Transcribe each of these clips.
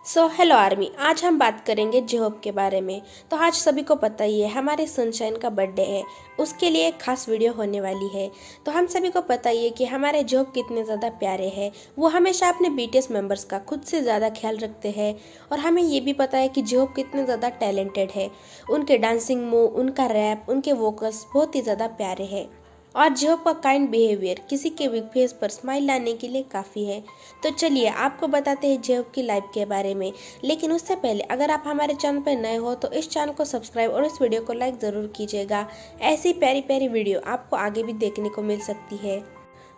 Hello army, आज हम बात करेंगे जेहोप के बारे में। तो आज सभी को पता ही है हमारे सनशाइन का बर्थडे है, उसके लिए एक खास वीडियो होने वाली है। तो हम सभी को पता ही है कि हमारे जेहोप कितने ज़्यादा प्यारे हैं। वो हमेशा अपने बीटीएस मेंबर्स का खुद से ज़्यादा ख्याल रखते हैं और हमें ये भी पता है कि जेहोप कितने ज़्यादा टैलेंटेड है। उनके डांसिंग मूव, उनका रैप, उनके वोकल्स बहुत ही ज़्यादा प्यारे हैं और जेहोप का काइंड बिहेवियर किसी के भी फेस पर स्माइल लाने के लिए काफ़ी है। तो चलिए आपको बताते हैं जेहोप की लाइफ के बारे में। लेकिन उससे पहले अगर आप हमारे चैनल पर नए हो तो इस चैनल को सब्सक्राइब और इस वीडियो को लाइक ज़रूर कीजिएगा। ऐसी प्यारी प्यारी वीडियो आपको आगे भी देखने को मिल सकती है।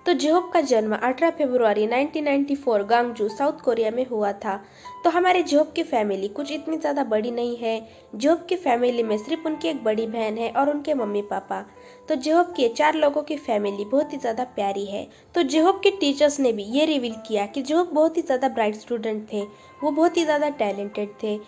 तो जेहोप का जन्म 18 फरवरी 1994 गांगजू, साउथ कोरिया में हुआ था। तो हमारे जेहोप की फैमिली कुछ इतनी ज़्यादा बड़ी नहीं है। जेहोप की फैमिली में सिर्फ उनकी एक बड़ी बहन है और उनके मम्मी पापा। तो जेहोप की 4 लोगों की फैमिली बहुत ही ज़्यादा प्यारी है। तो जेहोप के टीचर्स ने भी ये रिवील किया कि जेहोप बहुत ही ज़्यादा ब्राइट स्टूडेंट थे, वो बहुत ही ज़्यादा टैलेंटेड थे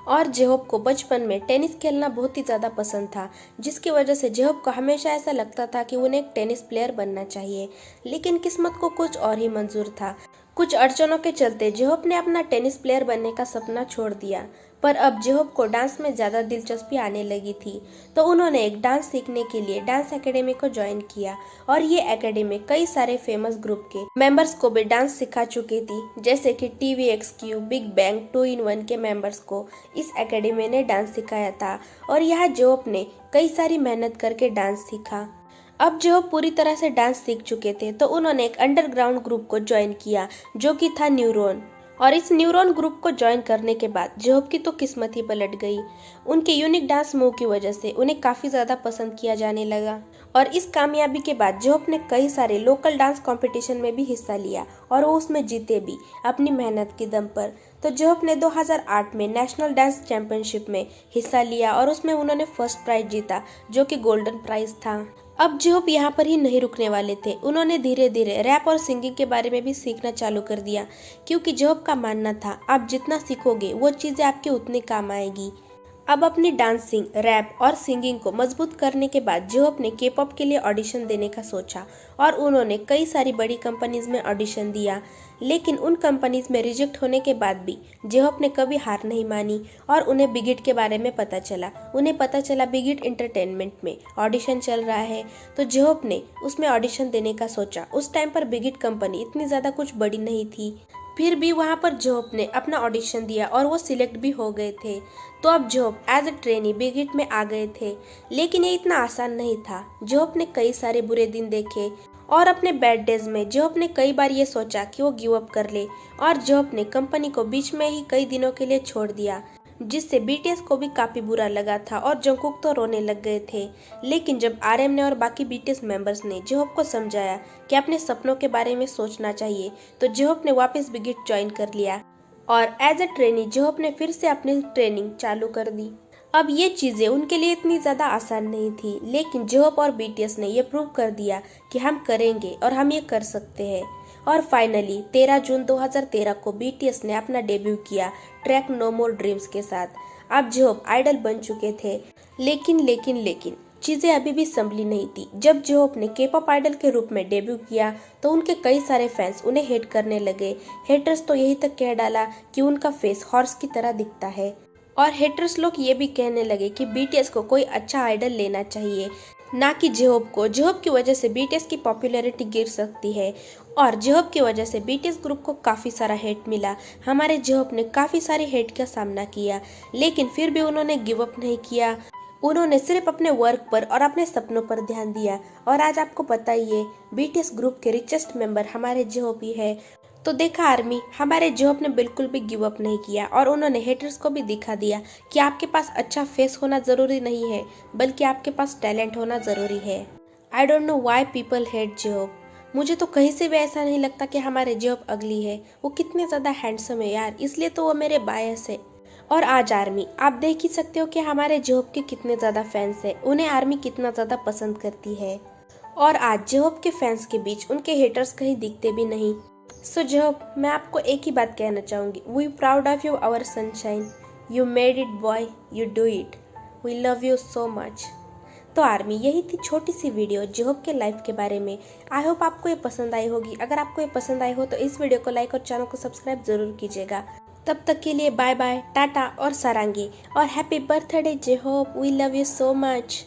और जेहोप को बचपन में टेनिस खेलना बहुत ही ज़्यादा पसंद था, जिसकी वजह से जेहोप को हमेशा ऐसा लगता था कि उन्हें एक टेनिस प्लेयर बनना चाहिए। लेकिन किस्मत को कुछ और ही मंजूर था। कुछ अड़चनों के चलते जेहोप ने अपना टेनिस प्लेयर बनने का सपना छोड़ दिया। पर अब जेहोप को डांस में ज़्यादा दिलचस्पी आने लगी थी, तो उन्होंने एक डांस सीखने के लिए डांस एकेडमी को ज्वाइन किया और ये एकेडमी कई सारे फेमस ग्रुप के मेंबर्स को भी डांस सिखा चुकी थी, जैसे कि TVXQ, बिग बैंग, 2 in 1 के मेंबर्स को इस एकेडमी ने डांस सिखाया था और यहाँ जेहोप ने कई सारी मेहनत करके डांस सीखा। अब जेहोप पूरी तरह से डांस सीख चुके थे, तो उन्होंने एक अंडरग्राउंड ग्रुप को ज्वाइन किया जो कि था न्यूरॉन। और इस न्यूरॉन ग्रुप को ज्वाइन करने के बाद जेहोप की तो किस्मत ही पलट गई। उनके यूनिक डांस मूव की वजह से उन्हें काफ़ी ज़्यादा पसंद किया जाने लगा और इस कामयाबी के बाद जेहोप ने कई सारे लोकल डांस कंपटीशन में भी हिस्सा लिया और वो उसमें जीते भी अपनी मेहनत के दम पर। तो जेहोप ने 2008 में नेशनल डांस चैंपियनशिप में हिस्सा लिया और उसमें उन्होंने फर्स्ट प्राइज जीता, जो कि गोल्डन प्राइज था। अब जेहोप यहाँ पर ही नहीं रुकने वाले थे। उन्होंने धीरे धीरे रैप और सिंगिंग के बारे में भी सीखना चालू कर दिया, क्योंकि जेहोप का मानना था आप जितना सीखोगे वो चीज़ें आपके उतने काम आएगी। अब अपनी डांसिंग, रैप और सिंगिंग को मजबूत करने के बाद जेहोप ने K-pop के लिए ऑडिशन देने का सोचा और उन्होंने कई सारी बड़ी कंपनीज में ऑडिशन दिया। लेकिन उन कंपनीज में रिजेक्ट होने के बाद भी जेहोप ने कभी हार नहीं मानी और उन्हें बिगिट के बारे में पता चला। उन्हें पता चला बिगिट एंटरटेनमेंट में ऑडिशन चल रहा है, तो जेहोप ने उसमें ऑडिशन देने का सोचा। उस टाइम पर बिगिट कंपनी इतनी ज़्यादा कुछ बड़ी नहीं थी, फिर भी वहाँ पर जेहोप ने अपना ऑडिशन दिया और वो सिलेक्ट भी हो गए थे। तो अब जेहोप एज अ ट्रेनी बिगिट में आ गए थे। लेकिन ये इतना आसान नहीं था। जेहोप ने कई सारे बुरे दिन देखे और अपने बैड डेज में जेहोप ने कई बार ये सोचा कि वो गिव अप कर ले और जेहोप ने कंपनी को बीच में ही कई दिनों के लिए छोड़ दिया, जिससे BTS को भी काफी बुरा लगा था और जंगकुक तो रोने लग गए थे। लेकिन जब RM ने और बाकी BTS मेंबर्स ने जेहोप को समझाया कि अपने सपनों के बारे में सोचना चाहिए, तो जेहोप ने वापस बिगिट ज्वाइन कर लिया और एज अ ट्रेनी जेहोप ने फिर से अपनी ट्रेनिंग चालू कर दी। अब ये चीज़ें उनके लिए इतनी ज़्यादा आसान नहीं थी, लेकिन जेहोप और BTS ने ये प्रूव कर दिया कि हम करेंगे और हम ये कर सकते हैं। और फाइनली 13 जून 2013 को BTS ने अपना डेब्यू किया ट्रैक नो मोर ड्रीम्स के साथ। अब जेहोप आइडल बन चुके थे, लेकिन चीज़ें अभी भी संभली नहीं थी। जब जेहोप ने K-pop आइडल के रूप में डेब्यू किया तो उनके कई सारे फैंस उन्हें हेट करने लगे। हेटर्स तो यही तक कह डाला कि उनका फेस हॉर्स की तरह दिखता है और हेटर्स लोग ये भी कहने लगे कि BTS को कोई अच्छा आइडल लेना चाहिए, ना कि जेहोप को। जेहोप की वजह से BTS की पॉपुलैरिटी गिर सकती है और जेहोप की वजह से BTS ग्रुप को काफ़ी सारा हेट मिला। हमारे जेहोप ने काफ़ी सारे हेट का सामना किया, लेकिन फिर भी उन्होंने गिव अप नहीं किया। उन्होंने सिर्फ अपने वर्क पर और अपने सपनों पर ध्यान दिया और आज आपको पता ही है BTS ग्रुप के रिचेस्ट मेंबर हमारे जेहोप ही है। तो देखा आर्मी, हमारे जेहोप ने बिल्कुल भी गिव अप नहीं किया और उन्होंने हेटर्स को भी दिखा दिया कि आपके पास अच्छा फेस होना ज़रूरी नहीं है, बल्कि आपके पास टैलेंट होना ज़रूरी है। I don't know why people hate Jhope. मुझे तो कहीं से भी ऐसा नहीं लगता कि हमारे जेहोप अगली है। वो कितने ज़्यादा हैंडसम है यार, इसलिए तो वो मेरे बायस है। और आज आर्मी, आप देख ही सकते हो कि हमारे जेहोप के कितने ज़्यादा फैंस हैं, उन्हें आर्मी कितना ज़्यादा पसंद करती है। और आज जेहोप के फैंस के बीच उनके हेटर्स कहीं दिखते भी नहीं। सो जेहोप, मैं आपको एक ही बात कहना चाहूँगी, we proud of you our sunshine, you made it boy, you do it, we love you so much. तो आर्मी, यही थी छोटी सी वीडियो जेहोप के लाइफ के बारे में। आई होप आपको ये पसंद आई होगी। अगर आपको ये पसंद आई हो तो इस वीडियो को लाइक और चैनल को सब्सक्राइब जरूर कीजिएगा। तब तक के लिए बाय बाय, टाटा और सारांगी, और happy birthday Jhope, we love you so much.